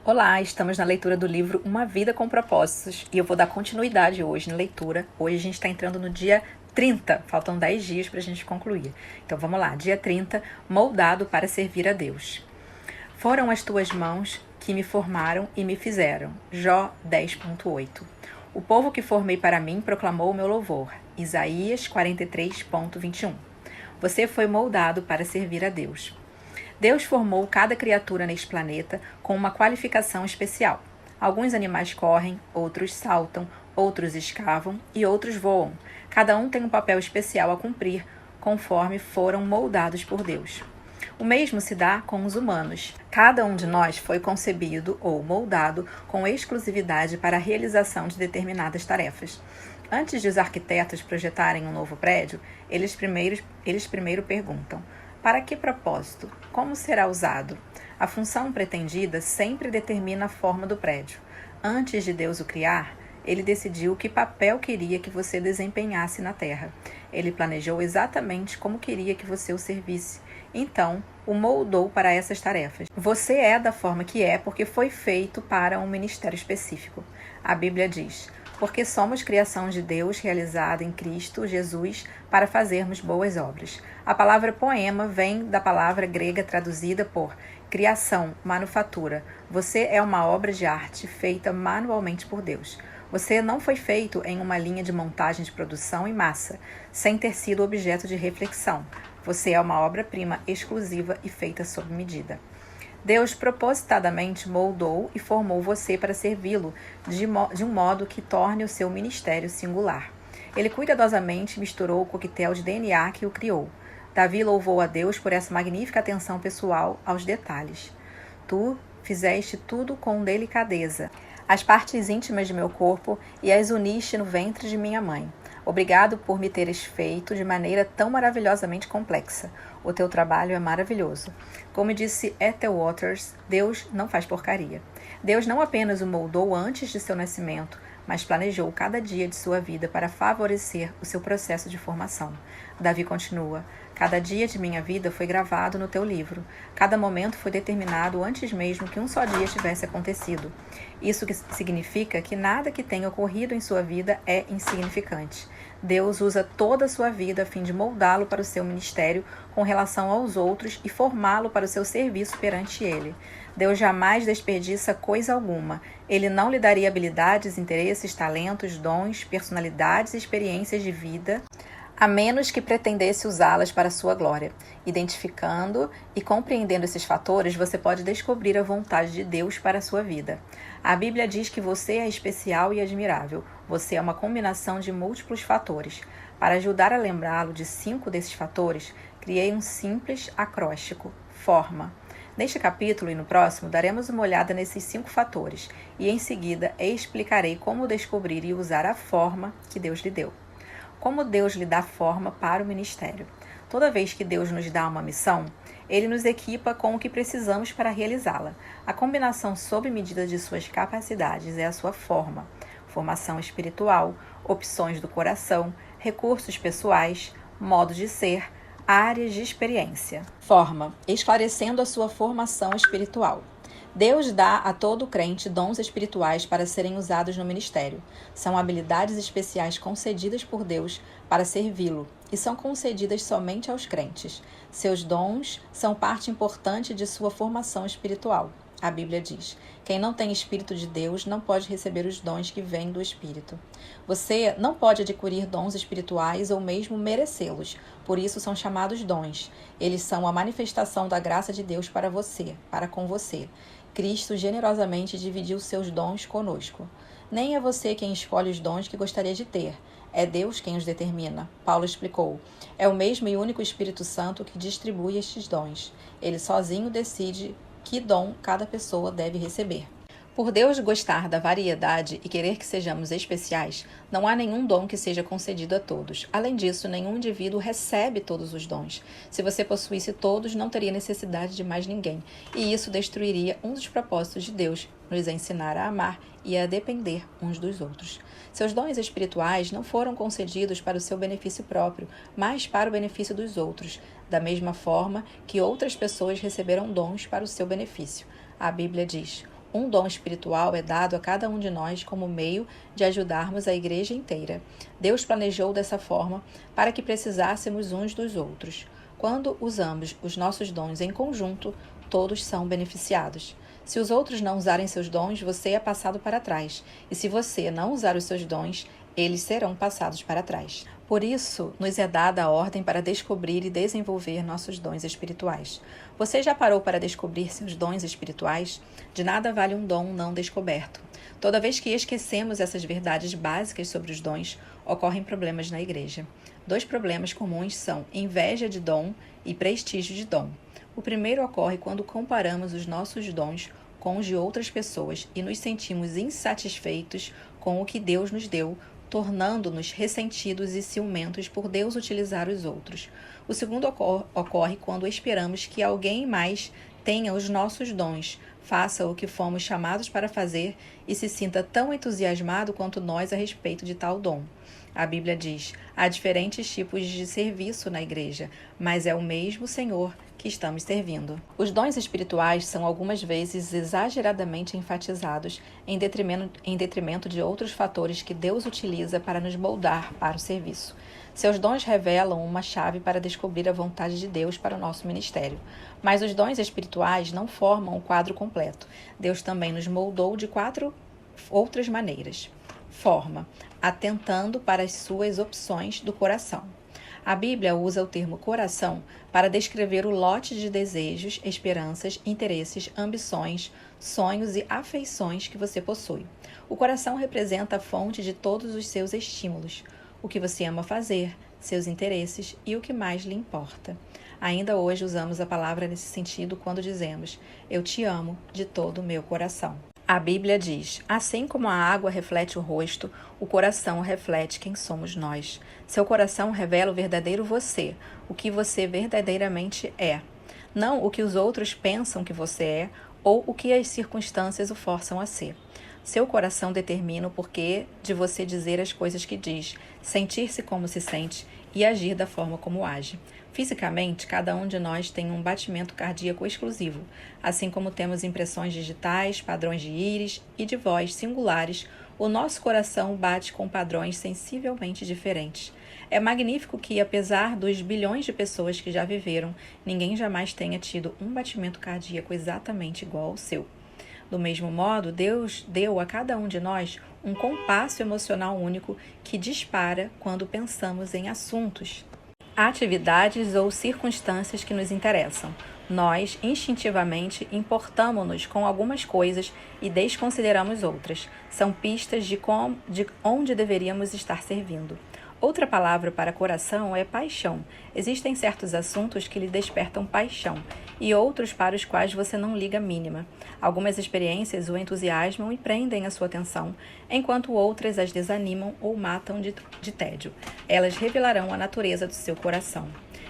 Olá, estamos na leitura do livro Uma Vida com Propósitos e eu vou dar continuidade hoje na leitura. Hoje a gente está entrando no dia 30, faltam 10 dias para a gente concluir. Então vamos lá, dia 30, moldado para servir a Deus. Foram as tuas mãos que me formaram e me fizeram. Jó 10.8. O povo que formei para mim proclamou o meu louvor. Isaías 43.21. Você foi moldado para servir a Deus. Deus formou cada criatura neste planeta com uma qualificação especial. Alguns animais correm, outros saltam, outros escavam e outros voam. Cada um tem um papel especial a cumprir, conforme foram moldados por Deus. O mesmo se dá com os humanos. Cada um de nós foi concebido ou moldado com exclusividade para a realização de determinadas tarefas. Antes de os arquitetos projetarem um novo prédio, eles primeiro perguntam: para que propósito? Como será usado? A função pretendida sempre determina a forma do prédio. Antes de Deus o criar, ele decidiu que papel queria que você desempenhasse na Terra. Ele planejou exatamente como queria que você o servisse. Então, o moldou para essas tarefas. Você é da forma que é porque foi feito para um ministério específico. A Bíblia diz: porque somos criação de Deus realizada em Cristo Jesus para fazermos boas obras. A palavra poema vem da palavra grega traduzida por criação, manufatura. Você é uma obra de arte feita manualmente por Deus. Você não foi feito em uma linha de montagem de produção em massa, sem ter sido objeto de reflexão. Você é uma obra-prima exclusiva e feita sob medida. Deus propositadamente moldou e formou você para servi-lo de um modo que torne o seu ministério singular. Ele cuidadosamente misturou o coquetel de DNA que o criou. Davi louvou a Deus por essa magnífica atenção pessoal aos detalhes. Tu fizeste tudo com delicadeza, as partes íntimas de meu corpo e as uniste no ventre de minha mãe. Obrigado por me teres feito de maneira tão maravilhosamente complexa. O teu trabalho é maravilhoso. Como disse Ethel Waters, Deus não faz porcaria. Deus não apenas o moldou antes de seu nascimento, mas planejou cada dia de sua vida para favorecer o seu processo de formação. Davi continua: cada dia de minha vida foi gravado no teu livro. Cada momento foi determinado antes mesmo que um só dia tivesse acontecido. Isso significa que nada que tenha ocorrido em sua vida é insignificante. Deus usa toda a sua vida a fim de moldá-lo para o seu ministério com relação aos outros e formá-lo para o seu serviço perante ele. Deus jamais desperdiça coisa alguma. Ele não lhe daria habilidades, interesses, talentos, dons, personalidades e experiências de vida, a menos que pretendesse usá-las para a sua glória. Identificando e compreendendo esses fatores, você pode descobrir a vontade de Deus para a sua vida. A Bíblia diz que você é especial e admirável. Você é uma combinação de múltiplos fatores. Para ajudar a lembrá-lo de 5 desses fatores, criei um simples acróstico: forma. Neste capítulo e no próximo, daremos uma olhada nesses 5 fatores e, em seguida, explicarei como descobrir e usar a forma que Deus lhe deu. Como Deus lhe dá forma para o ministério. Toda vez que Deus nos dá uma missão, Ele nos equipa com o que precisamos para realizá-la. A combinação sob medida de suas capacidades é a sua forma. Formação espiritual, opções do coração, recursos pessoais, modo de ser, áreas de experiência. Forma, esclarecendo a sua formação espiritual. Deus dá a todo crente dons espirituais para serem usados no ministério. São habilidades especiais concedidas por Deus para servi-lo e são concedidas somente aos crentes. Seus dons são parte importante de sua formação espiritual. A Bíblia diz: quem não tem Espírito de Deus não pode receber os dons que vêm do Espírito. Você não pode adquirir dons espirituais ou mesmo merecê-los, por isso são chamados dons. Eles são a manifestação da graça de Deus para você, para com você. Cristo generosamente dividiu seus dons conosco. Nem é você quem escolhe os dons que gostaria de ter. É Deus quem os determina. Paulo explicou: é o mesmo e único Espírito Santo que distribui estes dons. Ele sozinho decide que dom cada pessoa deve receber. Por Deus gostar da variedade e querer que sejamos especiais, não há nenhum dom que seja concedido a todos. Além disso, nenhum indivíduo recebe todos os dons. Se você possuísse todos, não teria necessidade de mais ninguém. E isso destruiria um dos propósitos de Deus, nos ensinar a amar e a depender uns dos outros. Seus dons espirituais não foram concedidos para o seu benefício próprio, mas para o benefício dos outros, da mesma forma que outras pessoas receberam dons para o seu benefício. A Bíblia diz: Um dom espiritual é dado a cada um de nós como meio de ajudarmos a igreja inteira. Deus planejou dessa forma para que precisássemos uns dos outros. Quando usamos os nossos dons em conjunto, todos são beneficiados. Se os outros não usarem seus dons, você é passado para trás. E se você não usar os seus dons, eles serão passados para trás. Por isso, nos é dada a ordem para descobrir e desenvolver nossos dons espirituais. Você já parou para descobrir seus dons espirituais? De nada vale um dom não descoberto. Toda vez que esquecemos essas verdades básicas sobre os dons, ocorrem problemas na igreja. 2 problemas comuns são inveja de dom e prestígio de dom. O primeiro ocorre quando comparamos os nossos dons com os de outras pessoas e nos sentimos insatisfeitos com o que Deus nos deu, tornando-nos ressentidos e ciumentos por Deus utilizar os outros. O segundo ocorre quando esperamos que alguém mais tenha os nossos dons, faça o que fomos chamados para fazer e se sinta tão entusiasmado quanto nós a respeito de tal dom. A Bíblia diz: há diferentes tipos de serviço na igreja, mas é o mesmo Senhor que estamos servindo. Os dons espirituais são algumas vezes exageradamente enfatizados em detrimento de outros fatores que Deus utiliza para nos moldar para o serviço. Seus dons revelam uma chave para descobrir a vontade de Deus para o nosso ministério. Mas os dons espirituais não formam o quadro completo. Deus também nos moldou de 4 outras maneiras. Forma, atentando para as suas opções do coração. A Bíblia usa o termo coração para descrever o lote de desejos, esperanças, interesses, ambições, sonhos e afeições que você possui. O coração representa a fonte de todos os seus estímulos, o que você ama fazer, seus interesses e o que mais lhe importa. Ainda hoje usamos a palavra nesse sentido quando dizemos: eu te amo de todo o meu coração. A Bíblia diz: assim como a água reflete o rosto, o coração reflete quem somos nós. Seu coração revela o verdadeiro você, o que você verdadeiramente é. Não o que os outros pensam que você é ou o que as circunstâncias o forçam a ser. Seu coração determina o porquê de você dizer as coisas que diz, sentir-se como se sente e agir da forma como age. Fisicamente, cada um de nós tem um batimento cardíaco exclusivo, assim como temos impressões digitais, padrões de íris e de voz singulares. O nosso coração bate com padrões sensivelmente diferentes. É magnífico que, apesar dos bilhões de pessoas que já viveram, ninguém jamais tenha tido um batimento cardíaco exatamente igual ao seu. Do mesmo modo, Deus deu a cada um de nós um compasso emocional único que dispara quando pensamos em assuntos, atividades ou circunstâncias que nos interessam. Nós, instintivamente, importamo-nos com algumas coisas e desconsideramos outras. São pistas de onde deveríamos estar servindo. Outra palavra para coração é paixão. Existem certos assuntos que lhe despertam paixão e outros para os quais você não liga a mínima. Algumas experiências o entusiasmam e prendem a sua atenção, enquanto outras as desanimam ou matam de tédio. Elas revelarão a natureza do seu coração.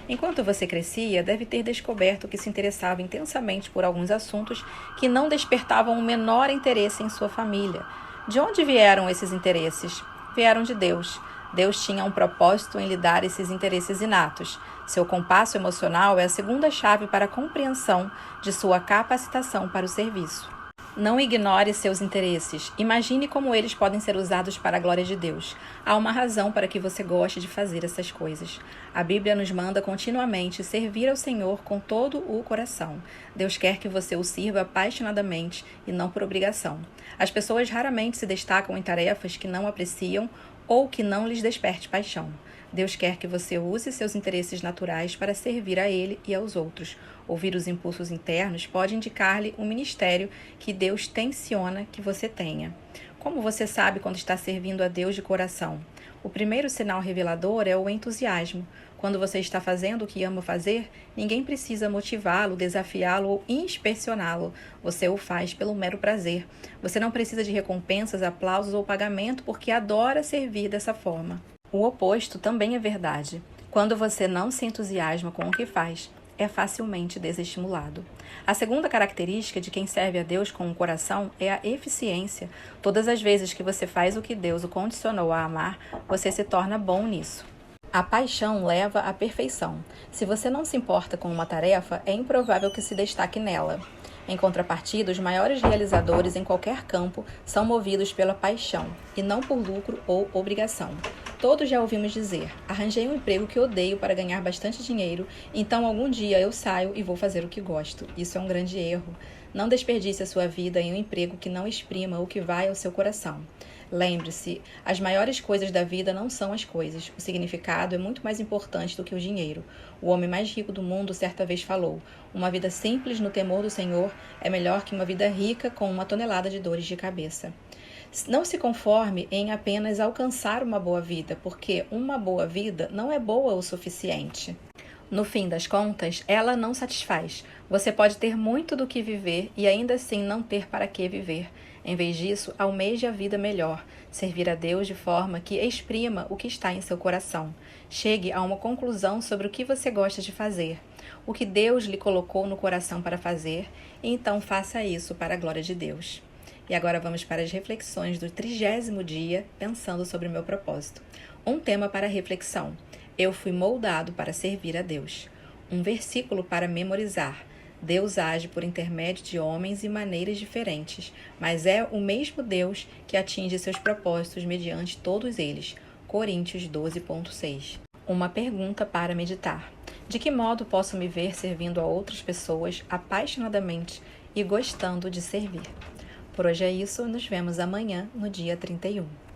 Enquanto você crescia, deve ter descoberto que se interessava intensamente por alguns assuntos que não despertavam o menor interesse em sua família. De onde vieram esses interesses? Vieram de Deus. Deus tinha um propósito em lhe dar esses interesses inatos. Seu compasso emocional é a segunda chave para a compreensão de sua capacitação para o serviço. Não ignore seus interesses. Imagine como eles podem ser usados para a glória de Deus. Há uma razão para que você goste de fazer essas coisas. A Bíblia nos manda continuamente servir ao Senhor com todo o coração. Deus quer que você o sirva apaixonadamente e não por obrigação. As pessoas raramente se destacam em tarefas que não apreciam ou que não lhes desperte paixão. Deus quer que você use seus interesses naturais para servir a Ele e aos outros. Ouvir os impulsos internos pode indicar-lhe um ministério que Deus tenciona que você tenha. Como você sabe quando está servindo a Deus de coração? O primeiro sinal revelador é o entusiasmo. Quando você está fazendo o que ama fazer, ninguém precisa motivá-lo, desafiá-lo ou inspecioná-lo. Você o faz pelo mero prazer. Você não precisa de recompensas, aplausos ou pagamento porque adora servir dessa forma. O oposto também é verdade. Quando você não se entusiasma com o que faz, é facilmente desestimulado. A segunda característica de quem serve a Deus com o coração é a eficiência. Todas as vezes que você faz o que Deus o condicionou a amar, você se torna bom nisso. A paixão leva à perfeição. Se você não se importa com uma tarefa, é improvável que se destaque nela. Em contrapartida, os maiores realizadores em qualquer campo são movidos pela paixão e não por lucro ou obrigação. Todos já ouvimos dizer: arranjei um emprego que odeio para ganhar bastante dinheiro, então algum dia eu saio e vou fazer o que gosto. Isso é um grande erro. Não desperdice a sua vida em um emprego que não exprima o que vai ao seu coração. Lembre-se, as maiores coisas da vida não são as coisas. O significado é muito mais importante do que o dinheiro. O homem mais rico do mundo certa vez falou: uma vida simples no temor do Senhor é melhor que uma vida rica com uma tonelada de dores de cabeça. Não se conforme em apenas alcançar uma boa vida, porque uma boa vida não é boa o suficiente. No fim das contas, ela não satisfaz. Você pode ter muito do que viver e ainda assim não ter para que viver. Em vez disso, almeje a vida melhor, servir a Deus de forma que exprima o que está em seu coração. Chegue a uma conclusão sobre o que você gosta de fazer, o que Deus lhe colocou no coração para fazer, e então faça isso para a glória de Deus. E agora vamos para as reflexões do 30º dia, pensando sobre o meu propósito. Um tema para reflexão: eu fui moldado para servir a Deus. Um versículo para memorizar: Deus age por intermédio de homens e maneiras diferentes, mas é o mesmo Deus que atinge seus propósitos mediante todos eles. Coríntios 12,6. Uma pergunta para meditar: de que modo posso me ver servindo a outras pessoas apaixonadamente e gostando de servir? Por hoje é isso, nos vemos amanhã, no dia 31.